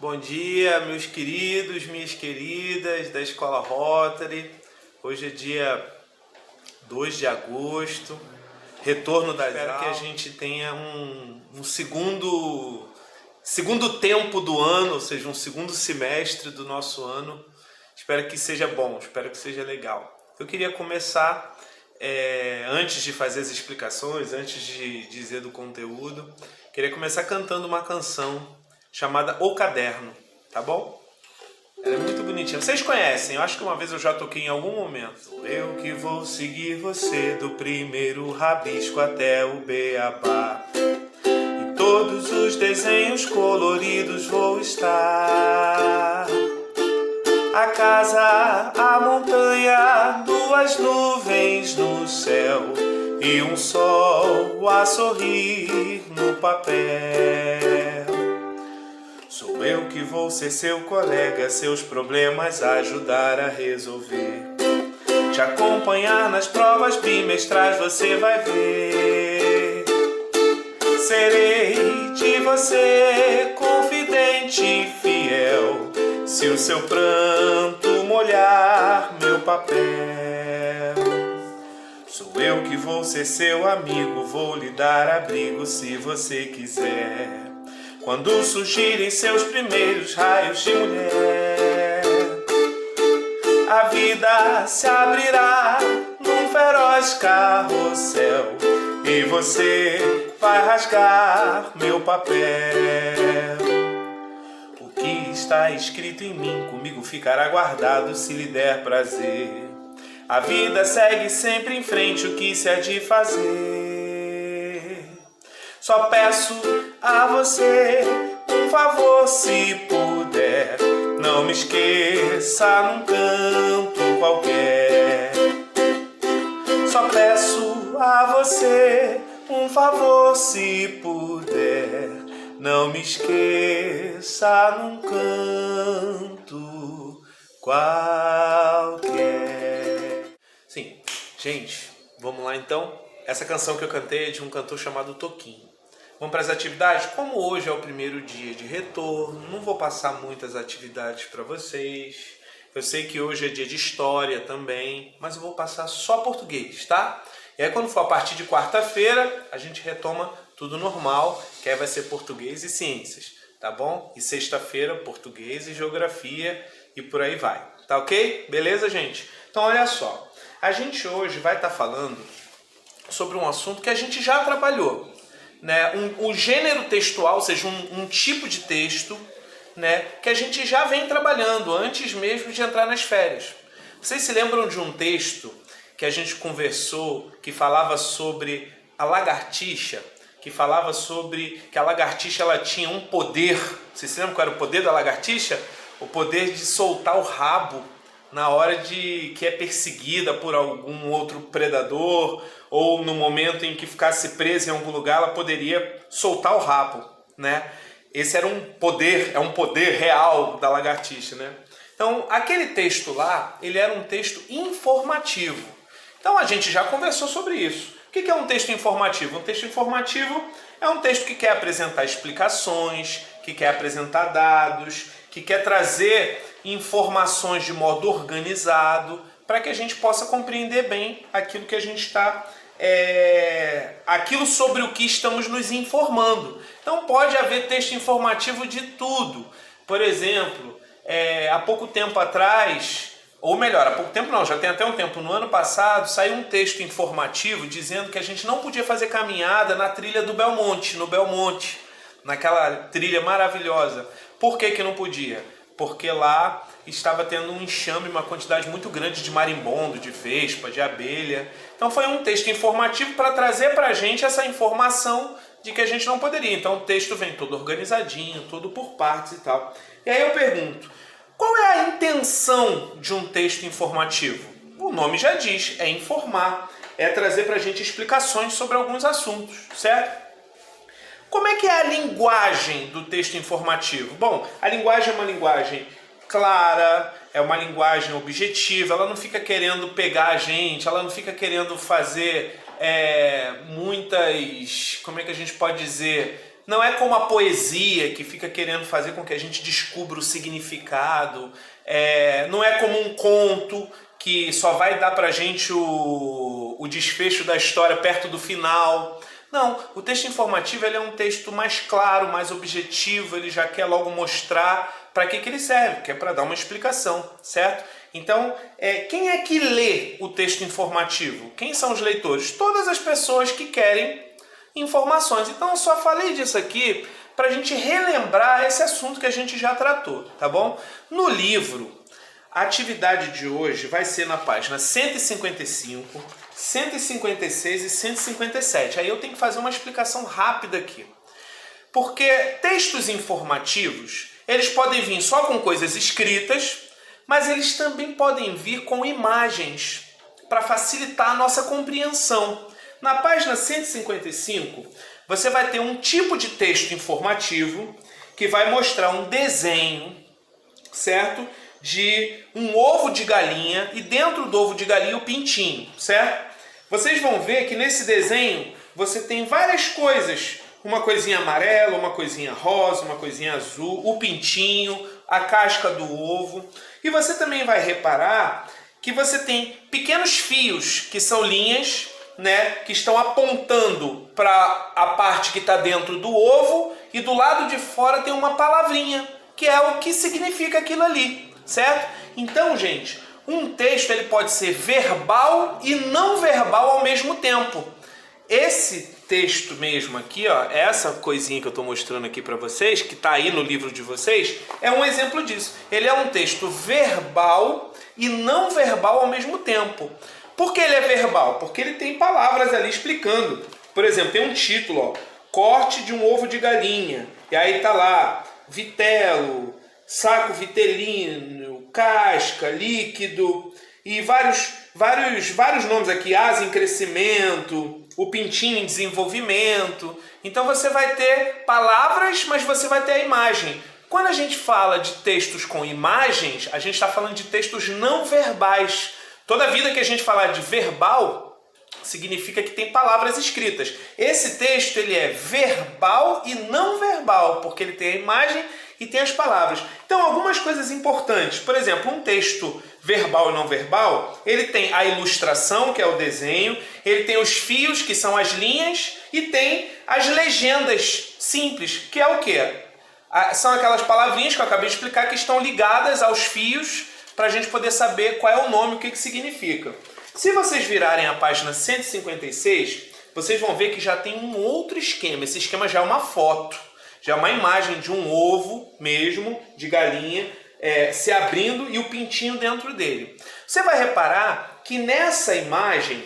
Bom dia, meus queridos, minhas queridas da Escola Rotary. Hoje é dia 2 de agosto, retorno das aulas. Espero que a gente tenha um segundo tempo do ano, ou seja, um segundo semestre do nosso ano. Espero que seja bom, espero que seja legal. Eu queria começar, antes de fazer as explicações, antes de dizer do conteúdo, queria começar cantando uma canção chamada O Caderno, tá bom? Ela é muito bonitinha. Vocês conhecem, eu acho que uma vez eu já toquei em algum momento. Eu que vou seguir você do primeiro rabisco até o beabá. Em todos os desenhos coloridos vou estar. A casa, a montanha, duas nuvens no céu e um sol a sorrir no papel. Sou eu que vou ser seu colega, seus problemas ajudar a resolver. Te acompanhar nas provas bimestrais você vai ver. Serei de você confidente e fiel, se o seu pranto molhar meu papel. Sou eu que vou ser seu amigo, vou lhe dar abrigo se você quiser. Quando surgirem seus primeiros raios de mulher, a vida se abrirá num feroz carrossel e você vai rasgar meu papel. O que está escrito em mim comigo ficará guardado se lhe der prazer. A vida segue sempre em frente, o que se há de fazer? Só peço a você um favor, se puder, não me esqueça num canto qualquer. Só peço a você um favor, se puder, não me esqueça num canto qualquer. Sim, gente, vamos lá então. Essa canção que eu cantei é de um cantor chamado Toquinho. Vamos para as atividades? Como hoje é o primeiro dia de retorno, não vou passar muitas atividades para vocês. Eu sei que hoje é dia de história também, mas eu vou passar só português, tá? E aí quando for a partir de quarta-feira, a gente retoma tudo normal, que aí vai ser português e ciências, tá bom? E sexta-feira, português e geografia e por aí vai, tá ok? Beleza, gente? Então olha só, a gente hoje vai estar falando sobre um assunto que a gente já trabalhou, né? Um gênero textual, ou seja, um tipo de texto, né, que a gente já vem trabalhando antes mesmo de entrar nas férias. Vocês se lembram de um texto que a gente conversou, que falava sobre a lagartixa, que falava sobre que a lagartixa ela tinha um poder. Vocês se lembram qual era o poder da lagartixa? O poder de soltar o rabo na hora de que é perseguida por algum outro predador, ou no momento em que ficasse presa em algum lugar, ela poderia soltar o rabo, né? Esse era um poder, é um poder real da lagartixa, né? Então, aquele texto lá, ele era um texto informativo. Então, a gente já conversou sobre isso. O que é um texto informativo? Um texto informativo é um texto que quer apresentar explicações, que quer apresentar dados, que quer trazer informações de modo organizado, para que a gente possa compreender bem aquilo que a gente está, aquilo sobre o que estamos nos informando. Então pode haver texto informativo de tudo. Por exemplo, há pouco tempo atrás, ou melhor, há pouco tempo não, já tem até um tempo, no ano passado, saiu um texto informativo dizendo que a gente não podia fazer caminhada na trilha do Belmonte, no Belmonte, naquela trilha maravilhosa. Por que que não podia? Porque lá estava tendo um enxame, uma quantidade muito grande de marimbondo, de vespa, de abelha. Então foi um texto informativo para trazer para a gente essa informação de que a gente não poderia. Então o texto vem todo organizadinho, todo por partes e tal. E aí eu pergunto, qual é a intenção de um texto informativo? O nome já diz, é informar, é trazer para a gente explicações sobre alguns assuntos, certo? Como é que é a linguagem do texto informativo? Bom, a linguagem é uma linguagem clara, é uma linguagem objetiva, ela não fica querendo pegar a gente, ela não fica querendo fazer muitas, como é que a gente pode dizer, não é como a poesia que fica querendo fazer com que a gente descubra o significado, não é como um conto que só vai dar pra gente o desfecho da história perto do final. Não, o texto informativo ele é um texto mais claro, mais objetivo, ele já quer logo mostrar para que ele serve, que é para dar uma explicação, certo? Então, quem é que lê o texto informativo? Quem são os leitores? Todas as pessoas que querem informações. Então, eu só falei disso aqui para a gente relembrar esse assunto que a gente já tratou, tá bom? No livro, a atividade de hoje vai ser na página 155, 156 e 157. Aí eu tenho que fazer uma explicação rápida aqui. Porque textos informativos, eles podem vir só com coisas escritas, mas eles também podem vir com imagens para facilitar a nossa compreensão. Na página 155, você vai ter um tipo de texto informativo que vai mostrar um desenho, certo? De um ovo de galinha e dentro do ovo de galinha o pintinho, certo? Vocês vão ver que nesse desenho você tem várias coisas, uma coisinha amarela, uma coisinha rosa, uma coisinha azul, o pintinho, a casca do ovo. E você também vai reparar que você tem pequenos fios que são linhas, né, que estão apontando para a parte que está dentro do ovo e do lado de fora tem uma palavrinha, que é o que significa aquilo ali. Certo? Então, gente, um texto ele pode ser verbal e não verbal ao mesmo tempo. Esse texto mesmo aqui, ó, essa coisinha que eu estou mostrando aqui para vocês, que está aí no livro de vocês, é um exemplo disso. Ele é um texto verbal e não verbal ao mesmo tempo. Por que ele é verbal? Porque ele tem palavras ali explicando. Por exemplo, tem um título, ó, corte de um ovo de galinha. E aí tá lá, vitelo, saco vitelino, casca, líquido e vários nomes aqui, asa em crescimento, o pintinho em desenvolvimento. Então você vai ter palavras, mas você vai ter a imagem. Quando a gente fala de textos com imagens, a gente está falando de textos não verbais. Toda vida que a gente falar de verbal, significa que tem palavras escritas. Esse texto ele é verbal e não verbal, porque ele tem a imagem e tem as palavras. Então, algumas coisas importantes. Por exemplo, um texto verbal e não verbal, ele tem a ilustração, que é o desenho, ele tem os fios, que são as linhas, e tem as legendas simples, que é o quê? São aquelas palavrinhas que eu acabei de explicar que estão ligadas aos fios para a gente poder saber qual é o nome, o que significa. Se vocês virarem a página 156, vocês vão ver que já tem um outro esquema. Esse esquema já é uma foto. Já é uma imagem de um ovo mesmo, de galinha, se abrindo e o pintinho dentro dele. Você vai reparar que nessa imagem,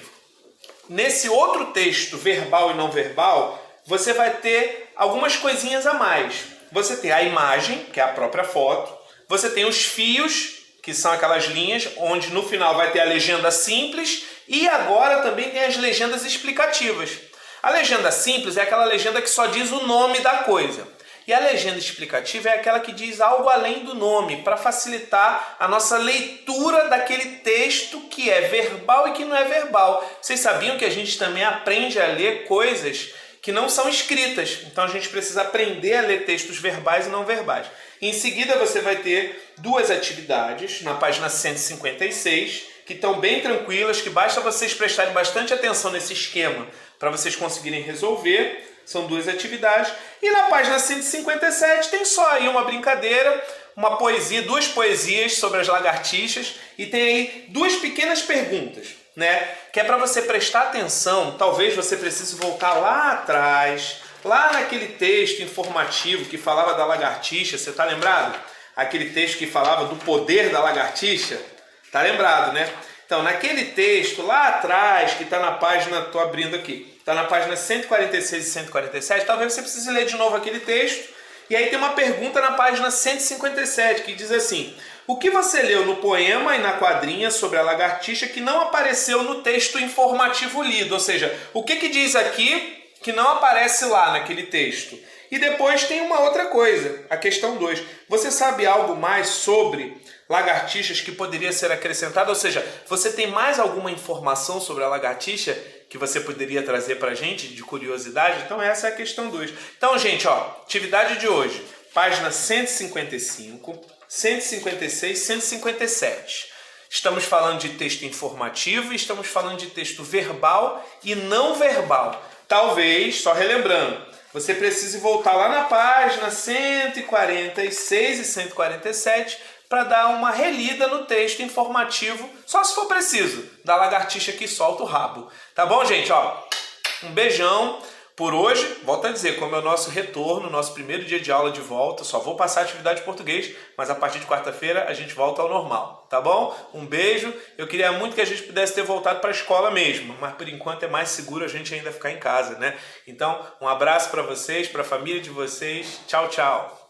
nesse outro texto verbal e não verbal, você vai ter algumas coisinhas a mais. Você tem a imagem, que é a própria foto. Você tem os fios, que são aquelas linhas, onde no final vai ter a legenda simples. E agora também tem as legendas explicativas. A legenda simples é aquela legenda que só diz o nome da coisa. E a legenda explicativa é aquela que diz algo além do nome, para facilitar a nossa leitura daquele texto que é verbal e que não é verbal. Vocês sabiam que a gente também aprende a ler coisas que não são escritas. Então a gente precisa aprender a ler textos verbais e não verbais. Em seguida você vai ter duas atividades na página 156, que estão bem tranquilas, que basta vocês prestarem bastante atenção nesse esquema para vocês conseguirem resolver. São duas atividades. E na página 157 tem só aí uma brincadeira, uma poesia, duas poesias sobre as lagartixas e tem aí duas pequenas perguntas, né? Que é para você prestar atenção. Talvez você precise voltar lá atrás, lá naquele texto informativo que falava da lagartixa. Você está lembrado? Aquele texto que falava do poder da lagartixa. Tá lembrado, né? Então, naquele texto lá atrás, que está na página, estou abrindo aqui, está na página 146 e 147, talvez você precise ler de novo aquele texto. E aí tem uma pergunta na página 157, que diz assim: o que você leu no poema e na quadrinha sobre a lagartixa que não apareceu no texto informativo lido? Ou seja, o que diz aqui que não aparece lá naquele texto? E depois tem uma outra coisa, a questão 2. Você sabe algo mais sobre lagartixas que poderia ser acrescentado? Ou seja, você tem mais alguma informação sobre a lagartixa que que você poderia trazer pra gente de curiosidade? Então essa é a questão 2. Então, gente, ó, atividade de hoje, página 155, 156, 157. Estamos falando de texto informativo e estamos falando de texto verbal e não verbal. Talvez, só relembrando, você precise voltar lá na página 146 e 147 para dar uma relida no texto informativo, só se for preciso, da lagartixa que solta o rabo. Tá bom, gente? Ó, um beijão. Por hoje, volto a dizer, como é o nosso retorno, nosso primeiro dia de aula de volta, só vou passar a atividade de português, mas a partir de quarta-feira a gente volta ao normal, tá bom? Um beijo. Eu queria muito que a gente pudesse ter voltado para a escola mesmo, mas por enquanto é mais seguro a gente ainda ficar em casa, né? Então, um abraço para vocês, para a família de vocês. Tchau, tchau.